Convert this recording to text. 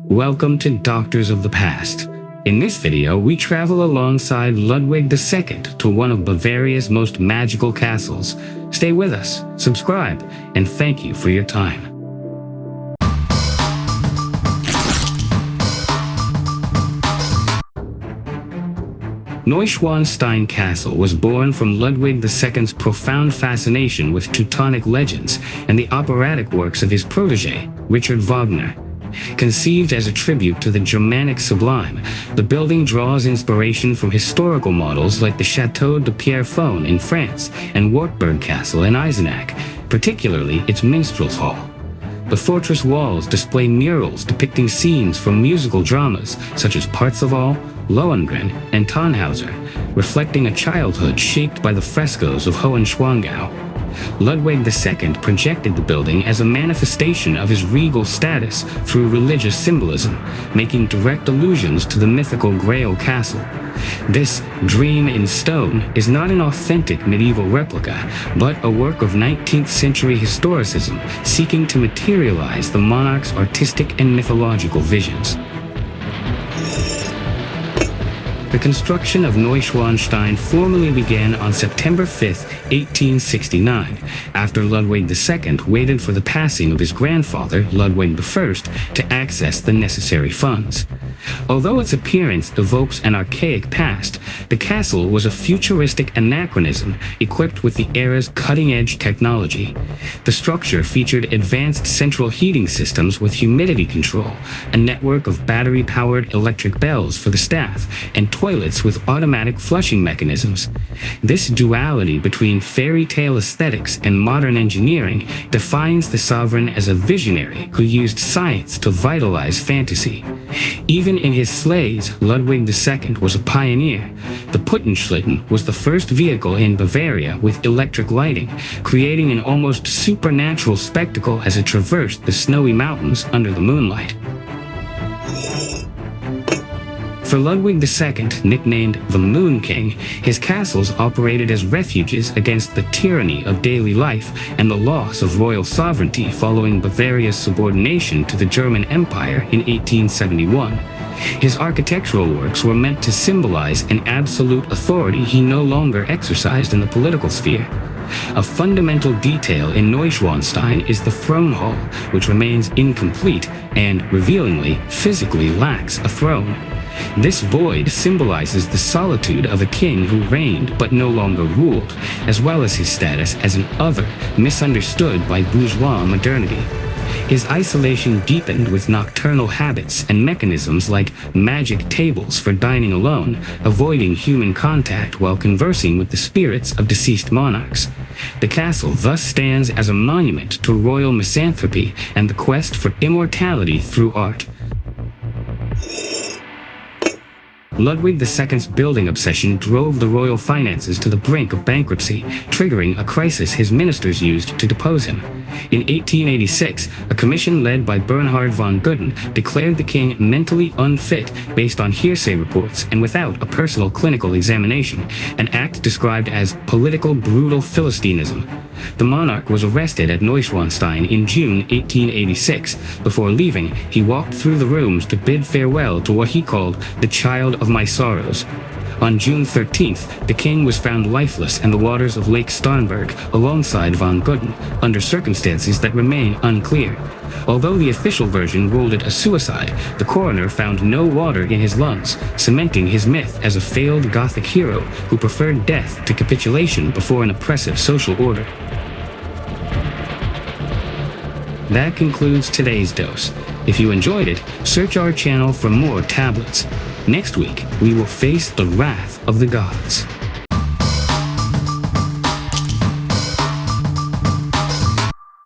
Welcome to Doctors of the Past. In this video, we travel alongside Ludwig II to one of Bavaria's most magical castles. Stay with us, subscribe, and thank you for your time. Neuschwanstein Castle was born from Ludwig II's profound fascination with Teutonic legends and the operatic works of his protege, Richard Wagner. Conceived as a tribute to the Germanic sublime, the building draws inspiration from historical models like the Château de Pierrefonds in France and Wartburg Castle in Eisenach, particularly its minstrels' hall. The fortress walls display murals depicting scenes from musical dramas such as Parzival, Lohengrin, and Tannhauser, reflecting a childhood shaped by the frescoes of Hohenschwangau. Ludwig II projected the building as a manifestation of his regal status through religious symbolism, making direct allusions to the mythical Grail Castle. This dream in stone is not an authentic medieval replica, but a work of 19th century historicism seeking to materialize the monarch's artistic and mythological visions. The construction of Neuschwanstein formally began on September 5, 1869, after Ludwig II waited for the passing of his grandfather, Ludwig I, to access the necessary funds. Although its appearance evokes an archaic past, the castle was a futuristic anachronism equipped with the era's cutting-edge technology. The structure featured advanced central heating systems with humidity control, a network of battery-powered electric bells for the staff, and toilets with automatic flushing mechanisms. This duality between fairy tale aesthetics and modern engineering defines the sovereign as a visionary who used science to vitalize fantasy. Even in his sleighs, Ludwig II was a pioneer. The Puttenschlitten was the first vehicle in Bavaria with electric lighting, creating an almost supernatural spectacle as it traversed the snowy mountains under the moonlight. For Ludwig II, nicknamed the Moon King, his castles operated as refuges against the tyranny of daily life and the loss of royal sovereignty following Bavaria's subordination to the German Empire in 1871. His architectural works were meant to symbolize an absolute authority he no longer exercised in the political sphere. A fundamental detail in Neuschwanstein is the throne hall, which remains incomplete and, revealingly, physically lacks a throne. This void symbolizes the solitude of a king who reigned but no longer ruled, as well as his status as an other misunderstood by bourgeois modernity. His isolation deepened with nocturnal habits and mechanisms like magic tables for dining alone, avoiding human contact while conversing with the spirits of deceased monarchs. The castle thus stands as a monument to royal misanthropy and the quest for immortality through art. Ludwig II's building obsession drove the royal finances to the brink of bankruptcy, triggering a crisis his ministers used to depose him. In 1886, a commission led by Bernhard von Gudden declared the king mentally unfit based on hearsay reports and without a personal clinical examination, an act described as political brutal Philistinism. The monarch was arrested at Neuschwanstein in June 1886. Before leaving, he walked through the rooms to bid farewell to what he called the child of my sorrows. On June 13th, the king was found lifeless in the waters of Lake Starnberg alongside von Gudden, under circumstances that remain unclear. Although the official version ruled it a suicide, the coroner found no water in his lungs, cementing his myth as a failed Gothic hero who preferred death to capitulation before an oppressive social order. That concludes today's dose. If you enjoyed it, search our channel for more tablets. Next week, we will face the wrath of the gods.